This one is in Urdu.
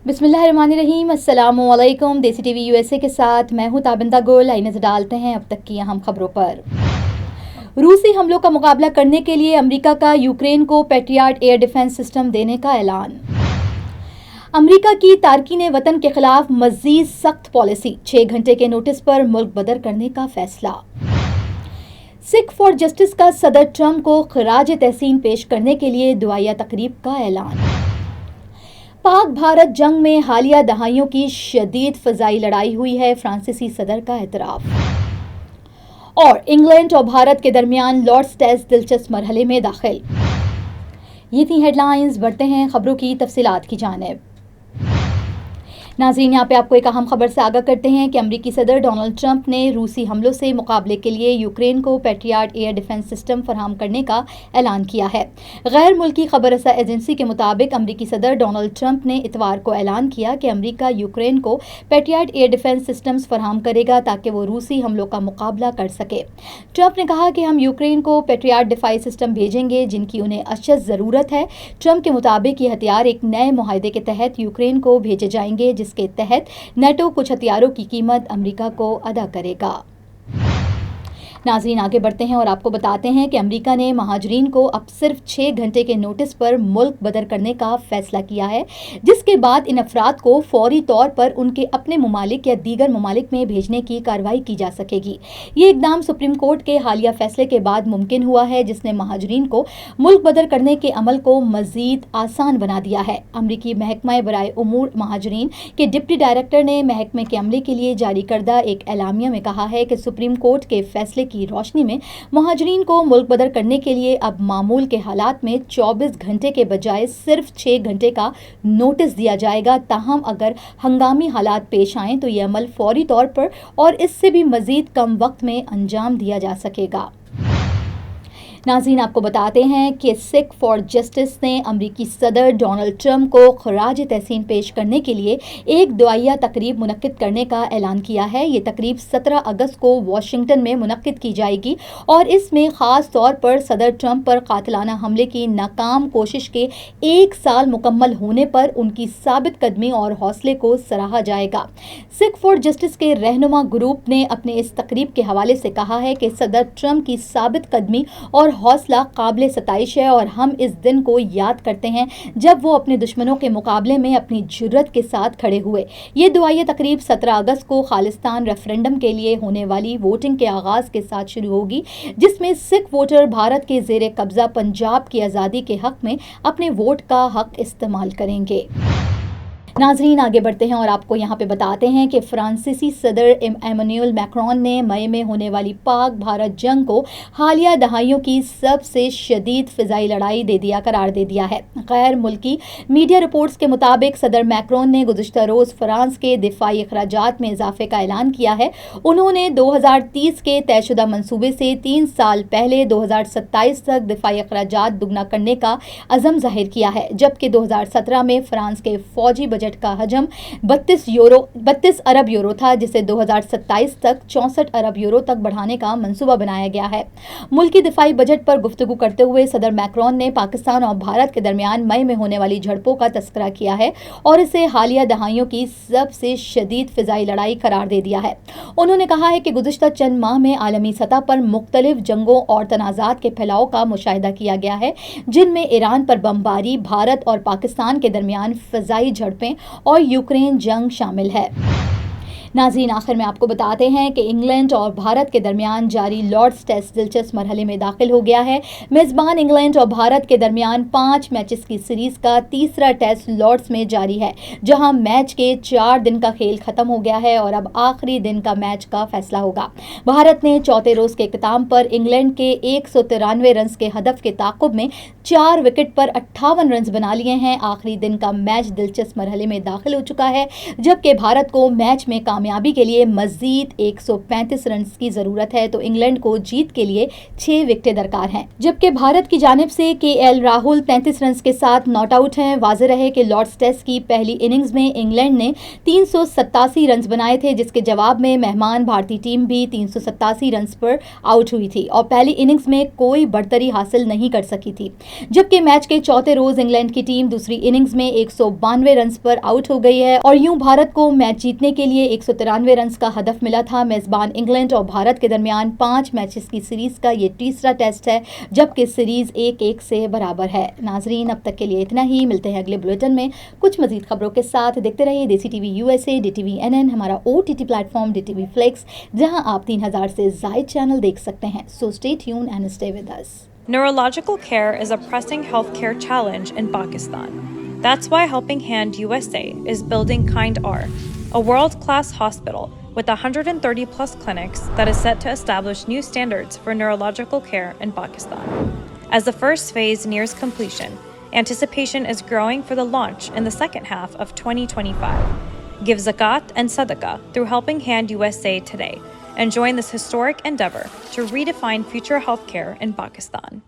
بسم اللہ الرحمن الرحیم، السلام علیکم۔ دیسی ٹی وی USA کے ساتھ میں ہوں تابندہ گل۔ آئیے نظر ڈالتے ہیں اب تک کی اہم خبروں پر۔ روسی حملوں کا مقابلہ کرنے کے لیے امریکہ کا یوکرین کو پیٹریاٹ ایئر ڈیفنس سسٹم دینے کا اعلان۔ امریکہ کی تارکین وطن کے خلاف مزید سخت پالیسی، 6 گھنٹے کے نوٹس پر ملک بدر کرنے کا فیصلہ۔ سکھ فار جسٹس کا صدر ٹرمپ کو خراج تحسین پیش کرنے کے لیے دعائیہ تقریب کا اعلان۔ پاک بھارت جنگ میں حالیہ دہائیوں کی شدید فضائی لڑائی ہوئی ہے، فرانسیسی صدر کا اعتراف۔ اور انگلینڈ اور بھارت کے درمیان لارڈز ٹیسٹ دلچسپ مرحلے میں داخل۔ یہ تھی ہیڈ لائنز، بڑھتے ہیں خبروں کی تفصیلات کی جانب۔ ناظرین، یہاں پہ آپ کو ایک اہم خبر سے آگاہ کرتے ہیں کہ امریکی صدر ڈونلڈ ٹرمپ نے روسی حملوں سے مقابلے کے لیے یوکرین کو پیٹریاٹ ایئر ڈیفنس سسٹم فراہم کرنے کا اعلان کیا ہے۔ غیر ملکی خبر رساں ایجنسی کے مطابق امریکی صدر ڈونلڈ ٹرمپ نے اتوار کو اعلان کیا کہ امریکہ یوکرین کو پیٹریاٹ ایئر ڈیفنس سسٹمز فراہم کرے گا تاکہ وہ روسی حملوں کا مقابلہ کر سکے۔ ٹرمپ نے کہا کہ ہم یوکرین کو پیٹریاٹ دفاعی سسٹم بھیجیں گے جن کی انہیں اشد ضرورت ہے۔ ٹرمپ کے مطابق یہ ہتھیار ایک نئے معاہدے کے تحت یوکرین کو بھیجے جائیں گے جس کے تحت نیٹو کچھ ہتھیاروں کی قیمت امریکہ کو ادا کرے گا۔ ناظرین، آگے بڑھتے ہیں اور آپ کو بتاتے ہیں کہ امریکہ نے مہاجرین کو اب صرف 6 گھنٹے کے نوٹس پر ملک بدر کرنے کا فیصلہ کیا ہے، جس کے بعد ان افراد کو فوری طور پر ان کے اپنے ممالک یا دیگر ممالک میں بھیجنے کی کارروائی کی جا سکے گی۔ یہ اقدام سپریم کورٹ کے حالیہ فیصلے کے بعد ممکن ہوا ہے جس نے مہاجرین کو ملک بدر کرنے کے عمل کو مزید آسان بنا دیا ہے۔ امریکی محکمہ برائے امور مہاجرین کے ڈپٹی ڈائریکٹر نے محکمے کے عملے کے لیے جاری کردہ ایک اعلامیہ میں کہا ہے کہ سپریم کورٹ کے فیصلے کی روشنی میں مہاجرین کو ملک بدر کرنے کے لیے اب معمول کے حالات میں 24 گھنٹے کے بجائے صرف 6 گھنٹے کا نوٹس دیا جائے گا۔ تاہم اگر ہنگامی حالات پیش آئیں تو یہ عمل فوری طور پر اور اس سے بھی مزید کم وقت میں انجام دیا جا سکے گا۔ ناظرین، آپ کو بتاتے ہیں کہ سکھ فار جسٹس نے امریکی صدر ڈونلڈ ٹرمپ کو خراج تحسین پیش کرنے کے لیے ایک دعائیہ تقریب منعقد کرنے کا اعلان کیا ہے۔ یہ تقریب 17 اگست کو واشنگٹن میں منعقد کی جائے گی اور اس میں خاص طور پر صدر ٹرمپ پر قاتلانہ حملے کی ناکام کوشش کے 1 سال مکمل ہونے پر ان کی ثابت قدمی اور حوصلے کو سراہا جائے گا۔ سکھ فار جسٹس کے رہنما گروپ نے اپنے اس تقریب کے حوالے سے کہا ہے کہ صدر ٹرمپ کی ثابت قدمی اور حوصلہ قابل ستائش ہے اور ہم اس دن کو یاد کرتے ہیں جب وہ اپنے دشمنوں کے مقابلے میں اپنی جرأت کے ساتھ کھڑے ہوئے۔ یہ دعائیہ تقریب 17 اگست کو خالصتان ریفرنڈم کے لیے ہونے والی ووٹنگ کے آغاز کے ساتھ شروع ہوگی، جس میں سکھ ووٹر بھارت کے زیر قبضہ پنجاب کی آزادی کے حق میں اپنے ووٹ کا حق استعمال کریں گے۔ ناظرین، آگے بڑھتے ہیں اور آپ کو یہاں پہ بتاتے ہیں کہ فرانسیسی صدر ایمانوئل میکرون نے مئی میں ہونے والی پاک بھارت جنگ کو حالیہ دہائیوں کی سب سے شدید فضائی لڑائی قرار دے دیا ہے۔ غیر ملکی میڈیا رپورٹس کے مطابق صدر میکرون نے گزشتہ روز فرانس کے دفاعی اخراجات میں اضافے کا اعلان کیا ہے۔ انہوں نے 2030 کے طے شدہ منصوبے سے 3 سال پہلے 2027 تک دفاعی اخراجات دگنا کرنے کا عزم ظاہر کیا ہے، جبکہ 2017 میں فرانس کے فوجی بجٹ کا حجم 32 ارب یورو تھا، جسے 2027 تک 64 ارب یورو تک بڑھانے کا منصوبہ بنایا گیا ہے۔ ملکی دفاعی بجٹ پر گفتگو کرتے ہوئے صدر میکرون نے پاکستان اور بھارت کے درمیان مئی میں ہونے والی جھڑپوں کا تذکرہ کیا ہے اور اسے حالیہ دہائیوں کی سب سے شدید فضائی لڑائی قرار دے دیا ہے۔ انہوں نے کہا ہے کہ گزشتہ چند ماہ میں عالمی سطح پر مختلف جنگوں اور تنازعات کے پھیلاؤ کا مشاہدہ کیا گیا ہے، جن میں ایران پر بمباری، بھارت اور پاکستان کے درمیان فضائی جھڑپیں اور یوکرین جنگ شامل ہے۔ ناظرین، آخر میں آپ کو بتاتے ہیں کہ انگلینڈ اور بھارت کے درمیان جاری لارڈز ٹیسٹ دلچسپ مرحلے میں داخل ہو گیا ہے۔ میزبان انگلینڈ اور بھارت کے درمیان 5 میچز کی سیریز کا تیسرا ٹیسٹ لارڈز میں جاری ہے، جہاں میچ کے 4 دن کا کھیل ختم ہو گیا ہے اور اب آخری دن کا میچ کا فیصلہ ہوگا۔ بھارت نے چوتھے روز کے اختتام پر انگلینڈ کے 193 رنز کے ہدف کے تعاقب میں 4 وکٹ پر 58 رنز بنا لیے ہیں۔ آخری دن کا میچ دلچسپ مرحلے میں داخل ہو چکا ہے، جبکہ بھارت کو میچ میں کامیابی کے لیے مزید 135 رنز کی ضرورت ہے تو انگلینڈ کو جیت کے لیے 6 وکٹیں درکار ہیں، جبکہ بھارت کی جانب سے کے ایل راہل 33 رنز کے ساتھ ناٹ آؤٹ ہیں۔ واضح رہے کہ لارڈز ٹیسٹ کی پہلی اننگز میں انگلینڈ نے 387 رنز بنائے تھے، جس کے جواب میں مہمان بھارتی ٹیم بھی 387 رنز پر آؤٹ ہوئی تھی اور پہلی اننگز میں کوئی بڑھتری حاصل نہیں کر سکی تھی، جبکہ میچ کے چوتھے روز انگلینڈ کی ٹیم دوسری اننگز میں 192 رنز پر آؤٹ ہو گئی ہے اور یوں بھارت کو میچ جیتنے کے لیے 193 رنز کا ہدف ملا تھا۔ میزبان انگلینڈ اور بھارت کے درمیان 5 میچز کی سیریز کا یہ تیسرا ٹیسٹ ہے، جبکہ سیریز 1-1 سے برابر ہے۔ ناظرین، اب تک کے لیے اتنا ہی، ملتے ہیں اگلے بلیٹن میں کچھ مزید خبروں کے ساتھ۔ دیکھتے رہیے دیسی T V USA، DTV NN، ہمارا OTT plate form DTV Flix، جہاں آپ 3000 سے زائد چینل دیکھ سکتے ہیں۔ So stay tuned and stay with us. Neurological care is a pressing healthcare challenge in Pakistan. That's why Helping Hand USA is building Kind R, a world-class hospital with 130-plus clinics that is set to establish new standards for neurological care in Pakistan. As the first phase nears completion, anticipation is growing for the launch in the second half of 2025. Give zakat and sadaqah through Helping Hand USA today and join this historic endeavor to redefine future healthcare in Pakistan.